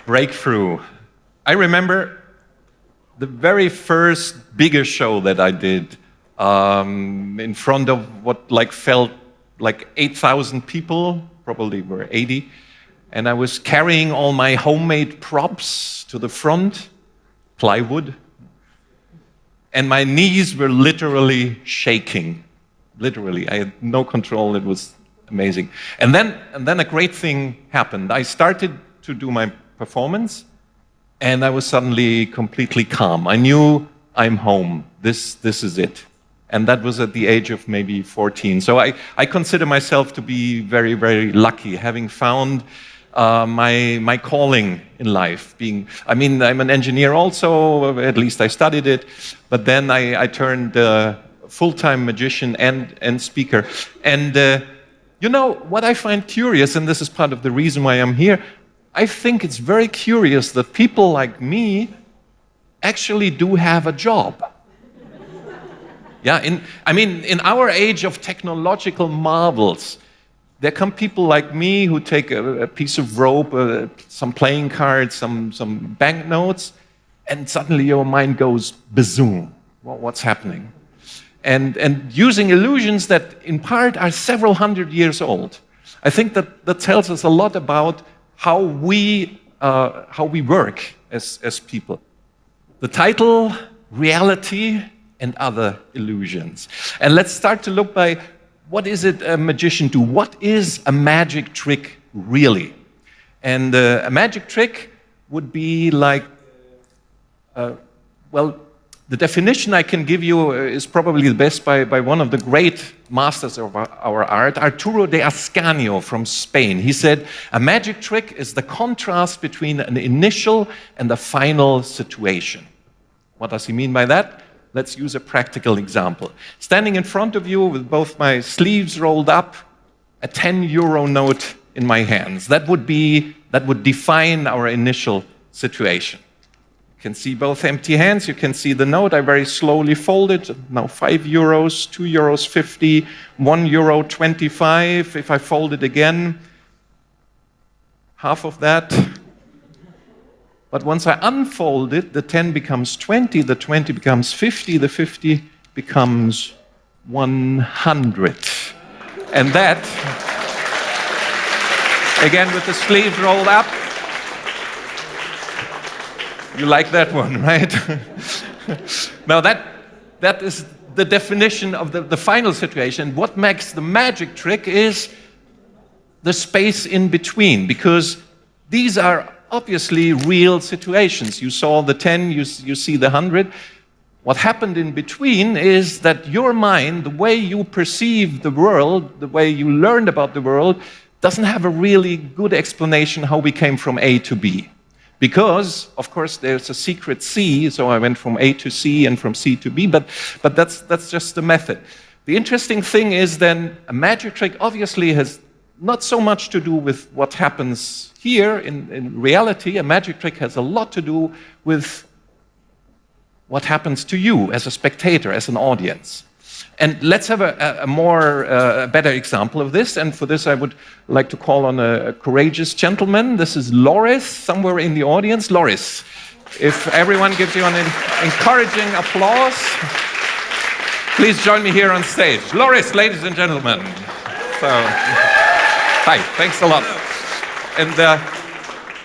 Breakthrough. I remember the very first bigger show that I did in front of what felt like 8,000 people, probably were 80, and I was carrying all my homemade props to the front, plywood, and my knees were literally shaking. Literally, I had no control. It was amazing. And then a great thing happened. I started to do my performance, and I was suddenly completely calm. I knew I'm home. This is it. And that was at the age of maybe 14. So I consider myself to be very, very lucky, having found my calling in life. I'm an engineer also, at least I studied it, but then I turned full-time magician and speaker. And what I find curious, and this is part of the reason why I'm here, I think it's very curious that people like me actually do have a job. Yeah, in our age of technological marvels, there come people like me who take a piece of rope, some playing cards, some banknotes, and suddenly your mind goes bazoom. What's happening? And using illusions that in part are several hundred years old. I think that tells us a lot about how we work as people. The title, Reality and Other Illusions. And let's start to look by what is it a magician do? What is a magic trick really? And a magic trick would be like, the definition I can give you is probably the best by one of the great masters of our art, Arturo de Ascanio from Spain. He said, a magic trick is the contrast between an initial and a final situation. What does he mean by that? Let's use a practical example. Standing in front of you with both my sleeves rolled up, a 10-euro note in my hands. That would define our initial situation. You can see both empty hands, you can see the note. I very slowly fold it. Now 5 euros, 2 euros 50, 1 euro 25. If I fold it again, half of that. But once I unfold it, the 10 becomes 20, the 20 becomes 50, the 50 becomes 100. And that, again with the sleeves rolled up, you like that one, right? Now that is the definition of the final situation. What makes the magic trick is the space in between, because these are obviously real situations. You saw the 10, you see the 100. What happened in between is that your mind, the way you perceive the world, the way you learned about the world, doesn't have a really good explanation how we came from A to B. Because, of course, there's a secret C, so I went from A to C and from C to B, but that's just the method. The interesting thing is then a magic trick obviously has not so much to do with what happens here in reality. A magic trick has a lot to do with what happens to you as a spectator, as an audience. And let's have a better example of this. And for this, I would like to call on a courageous gentleman. This is Loris, somewhere in the audience. Loris, if everyone gives you an encouraging applause, please join me here on stage. Loris, ladies and gentlemen. Hi, thanks a lot. And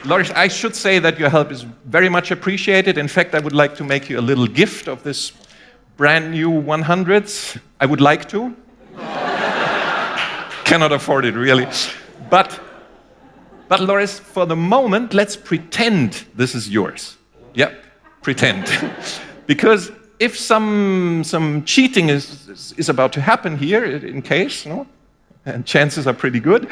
Loris, I should say that your help is very much appreciated. In fact, I would like to make you a little gift of this brand new 100s. I would like to. Cannot afford it, really. But Loris, for the moment, let's pretend this is yours. Yep, pretend. Because if some cheating is about to happen here, in case, and chances are pretty good,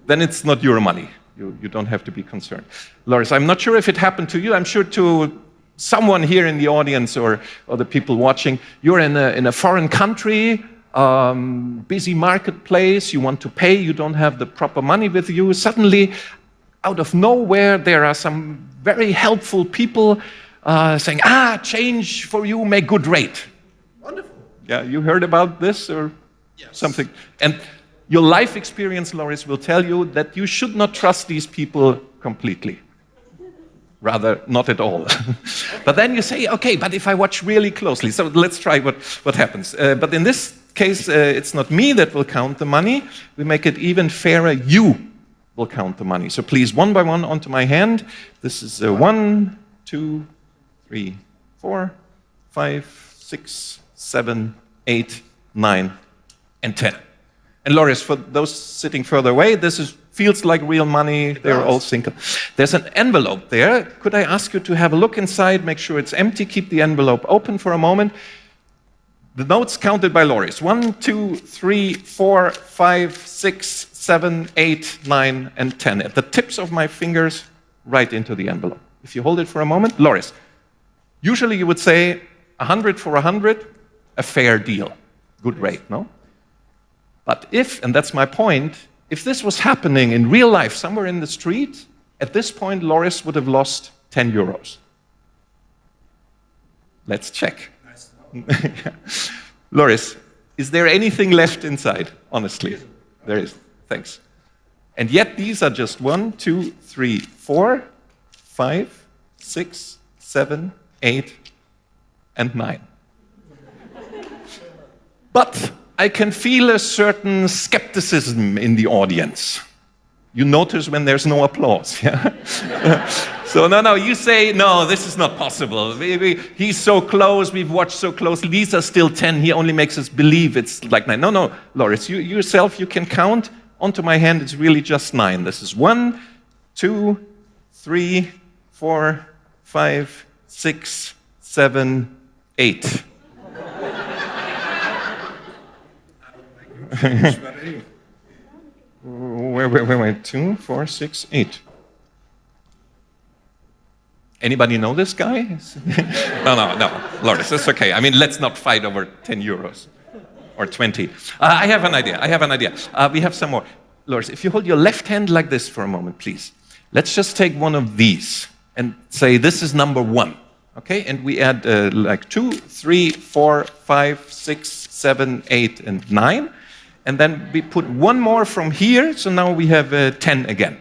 then it's not your money. You don't have to be concerned. Loris, I'm not sure if it happened to you. I'm sure to someone here in the audience or the people watching, you're in a foreign country, busy marketplace, you want to pay, you don't have the proper money with you. Suddenly, out of nowhere, there are some very helpful people saying, change for you, make good rate. Wonderful. Yeah, you heard about this or something? And your life experience, Loris, will tell you that you should not trust these people completely. Rather, not at all. But then you say, okay, but if I watch really closely, so let's try what happens. But in this case, it's not me that will count the money. We make it even fairer. You will count the money. So please, one by one, onto my hand. This is 1, 2, 3, 4, 5, 6, 7, 8, 9, and 10. And Loris, for those sitting further away, feels like real money. They're all single. There's an envelope there. Could I ask you to have a look inside, make sure it's empty, keep the envelope open for a moment. The notes counted by Loris. 1, 2, 3, 4, 5, 6, 7, 8, 9, and 10. At the tips of my fingers, right into the envelope. If you hold it for a moment, Loris, usually you would say 100 for 100, a fair deal. Good rate, no? But if, and that's my point, if this was happening in real life, somewhere in the street, at this point, Loris would have lost 10 euros. Let's check. Nice. Loris, is there anything left inside? Honestly, there is. Thanks. And yet these are just 1, 2, 3, 4, 5, 6, 7, 8, and 9. But I can feel a certain skepticism in the audience. You notice when there's no applause. Yeah? So no, you say, no, this is not possible. He's so close, we've watched so closely. These are still 10, he only makes us believe it's like 9. No, Loris, you yourself, you can count. Onto my hand, it's really just 9. This is 1, 2, 3, 4, 5, 6, 7, 8. Wait, 2, 4, 6, 8. Anybody know this guy? No, Loris, it's okay. I mean, let's not fight over 10 euros or 20. I have an idea. We have some more. Loris, if you hold your left hand like this for a moment, please. Let's just take one of these and say this is number 1. Okay, and we add like 2, 3, 4, 5, 6, 7, 8, and 9. And then we put one more from here, so now we have 10 again.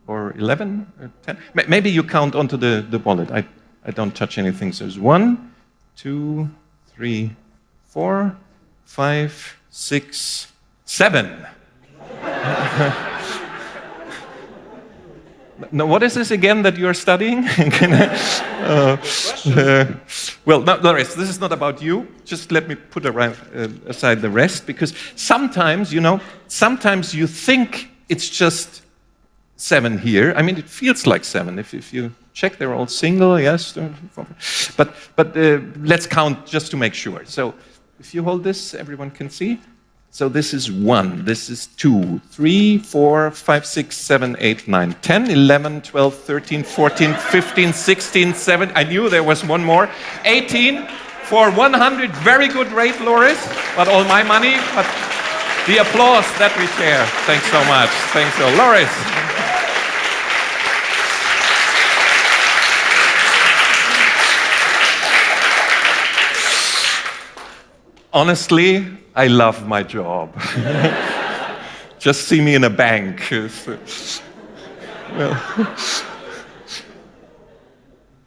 Or 11, or 10. Maybe you count onto the wallet. I don't touch anything. So there's 1, 2, 3, 4, 5, 6, 7. Now, what is this again that you're studying? Well, no, Loris, this is not about you. Just let me put aside the rest, because sometimes, sometimes you think it's just 7 here. I mean, it feels like 7. If you check, they're all single, yes. But let's count just to make sure. So if you hold this, everyone can see. So this is 1, this is 2, 3, 4, 5, 6, 7, 8, 9, 10, 11, 12, 13, 14, 15, 16, 17. I knew there was one more. 18 for 100. Very good rate, Loris. But all my money. But the applause that we share. Thanks so much. Thanks so, Loris. Honestly, I love my job. Just see me in a bank.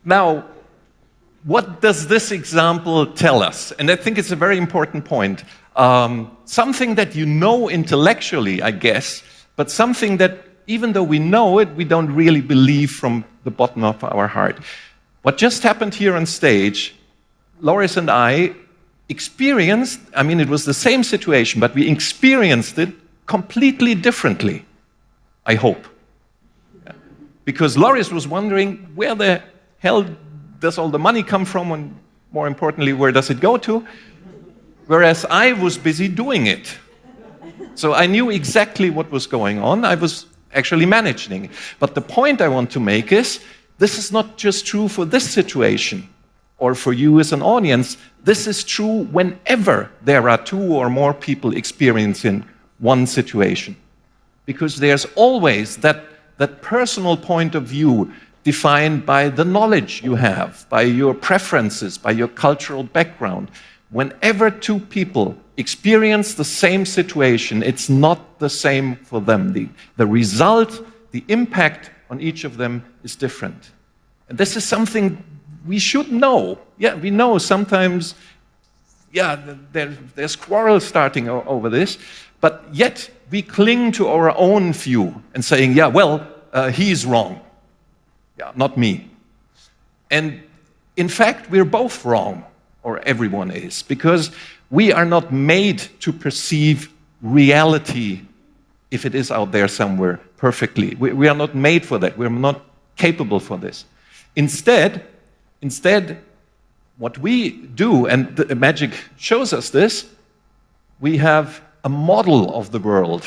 Now, what does this example tell us? And I think it's a very important point. Something that you know intellectually, I guess, but something that even though we know it, we don't really believe from the bottom of our heart. What just happened here on stage, Loris and I experienced, I mean, it was the same situation, but we experienced it completely differently, I hope. Because Loris was wondering, where the hell does all the money come from, and more importantly, where does it go to? Whereas I was busy doing it. So I knew exactly what was going on. I was actually managing it. But the point I want to make is, this is not just true for this situation, or for you as an audience. This is true whenever there are 2 or more people experiencing one situation. Because there's always that personal point of view defined by the knowledge you have, by your preferences, by your cultural background. Whenever 2 people experience the same situation, it's not the same for them. The result, the impact on each of them is different. And this is something we should know. Yeah, we know sometimes, yeah, there's quarrels starting over this, but yet we cling to our own view and saying, yeah, well, he's wrong. Yeah, not me. And in fact, we're both wrong, or everyone is, because we are not made to perceive reality, if it is out there somewhere, perfectly. We are not made for that. We're not capable for this. Instead, what we do, and the magic shows us this, we have a model of the world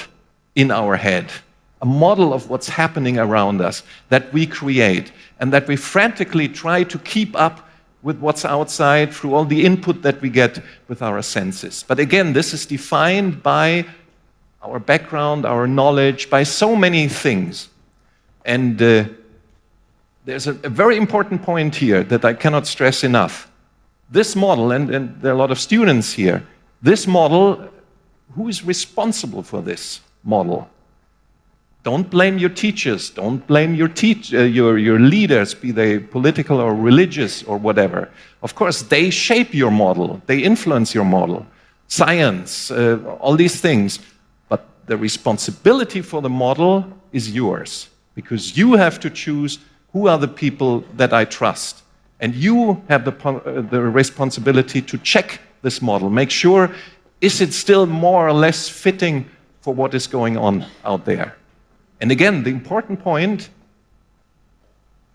in our head, a model of what's happening around us that we create, and that we frantically try to keep up with what's outside through all the input that we get with our senses. But again, this is defined by our background, our knowledge, by so many things. And there's a very important point here that I cannot stress enough. This model, and there are a lot of students here, this model, who is responsible for this model? Don't blame your teachers, don't blame your leaders, be they political or religious or whatever. Of course, they shape your model, they influence your model. Science, all these things. But the responsibility for the model is yours, because you have to choose who are the people that I trust. And you have the responsibility to check this model, make sure, is it still more or less fitting for what is going on out there? And again, the important point,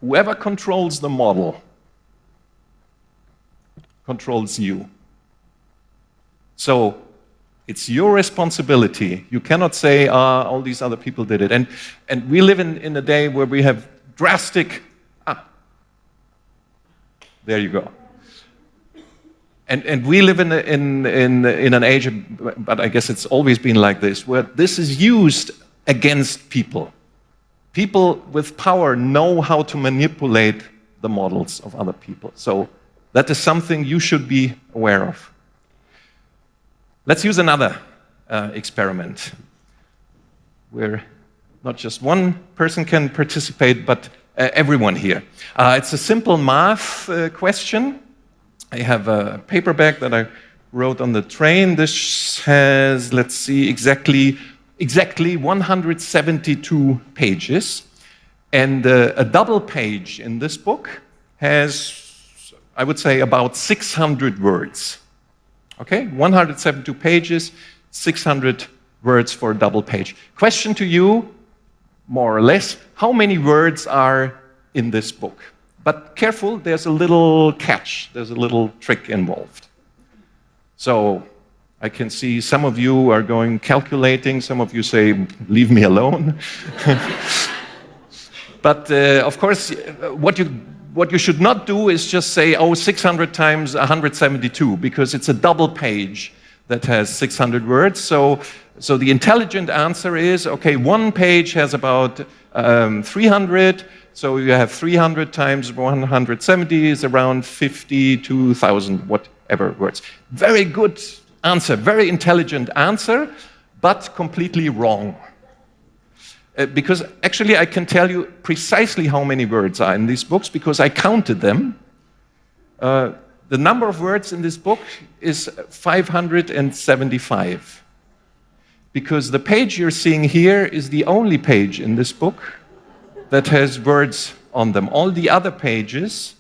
whoever controls the model controls you. So it's your responsibility. You cannot say, all these other people did it. And we live in a day where we have drastic, there you go. And we live in an age, but I guess it's always been like this, where this is used against people. People with power know how to manipulate the models of other people. So that is something you should be aware of. Let's use another experiment, where not just one person can participate, but everyone here. It's a simple math question. I have a paperback that I wrote on the train. This has, let's see, exactly 172 pages. And a double page in this book has, I would say, about 600 words. Okay, 172 pages, 600 words for a double page. Question to you, more or less, how many words are in this book? But careful, there's a little catch, there's a little trick involved. So I can see some of you are going calculating, some of you say, leave me alone. But of course, what you should not do is just say, 600 times 172, because it's a double page that has 600 words. So the intelligent answer is, okay, one page has about 300, so you have 300 times 170 is around 52,000, whatever words. Very good answer, very intelligent answer, but completely wrong. Because actually I can tell you precisely how many words are in these books, because I counted them. The number of words in this book is 575. Because the page you're seeing here is the only page in this book that has words on them. All the other pages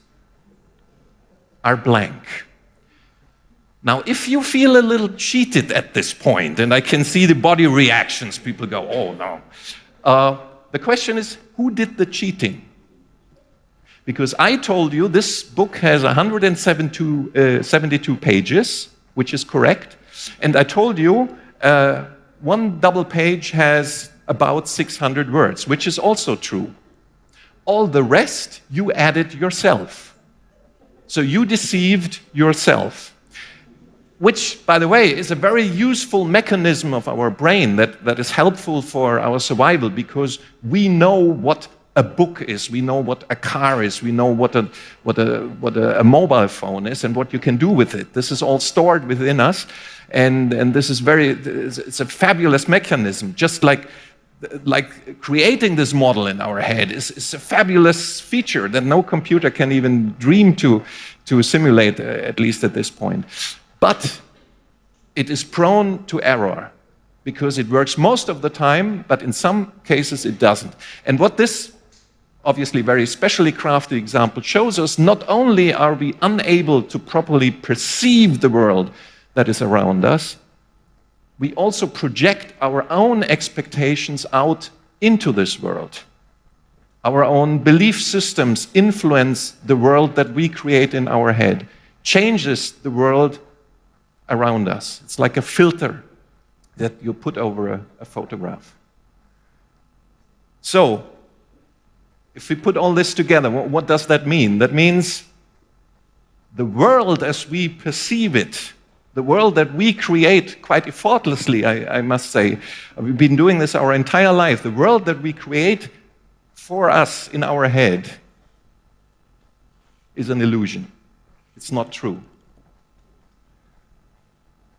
are blank. Now, if you feel a little cheated at this point, and I can see the body reactions, people go, oh no. The question is, who did the cheating? Because I told you this book has 172 pages, which is correct, and I told you one double page has about 600 words, which is also true. All the rest you added yourself. So you deceived yourself. Which, by the way, is a very useful mechanism of our brain that is helpful for our survival, because we know what a book is, we know what a car is, we know what a mobile phone is and what you can do with it. This is all stored within us, and this is it's a fabulous mechanism, just like like creating this model in our head is a fabulous feature that no computer can even dream to simulate, at least at this point. But it is prone to error because it works most of the time, but in some cases it doesn't. And what this obviously very specially crafted example shows us, not only are we unable to properly perceive the world that is around us, we also project our own expectations out into this world. Our own belief systems influence the world that we create in our head, changes the world around us. It's like a filter that you put over a photograph. So, if we put all this together, what does that mean? That means the world as we perceive it, the world that we create quite effortlessly, I must say. We've been doing this our entire life. The world that we create for us in our head is an illusion. It's not true.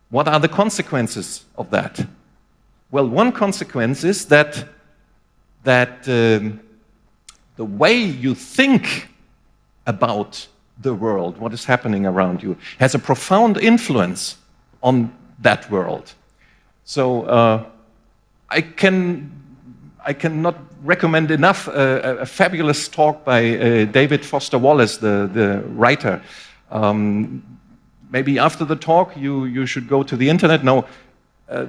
What are the consequences of that? Well, one consequence is that the way you think about the world, what is happening around you, has a profound influence on that world. So I cannot recommend enough a fabulous talk by David Foster Wallace, the writer. Maybe after the talk you should go to the internet. No,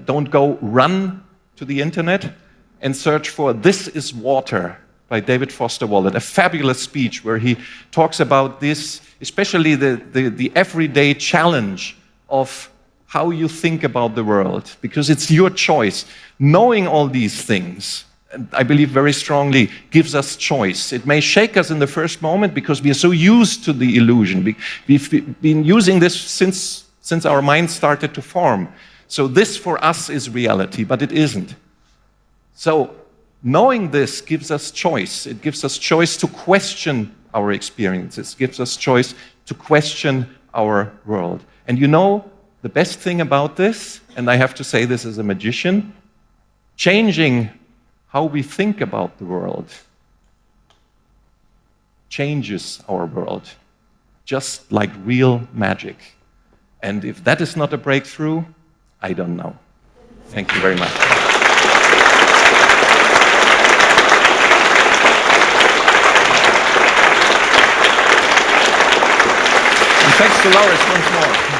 don't go, run to the internet and search for "This is Water" by David Foster Wallace, a fabulous speech where he talks about this, especially the everyday challenge of how you think about the world, because it's your choice. Knowing all these things, and I believe very strongly, gives us choice. It may shake us in the first moment because we are so used to the illusion. We've been using this since our minds started to form. So this for us is reality, but it isn't. So knowing this gives us choice. It gives us choice to question our experiences. It gives us choice to question our world. And you know, the best thing about this, and I have to say this as a magician, changing how we think about the world changes our world, just like real magic. And if that is not a breakthrough, I don't know. Thank you very much. Thanks to Lauris once more.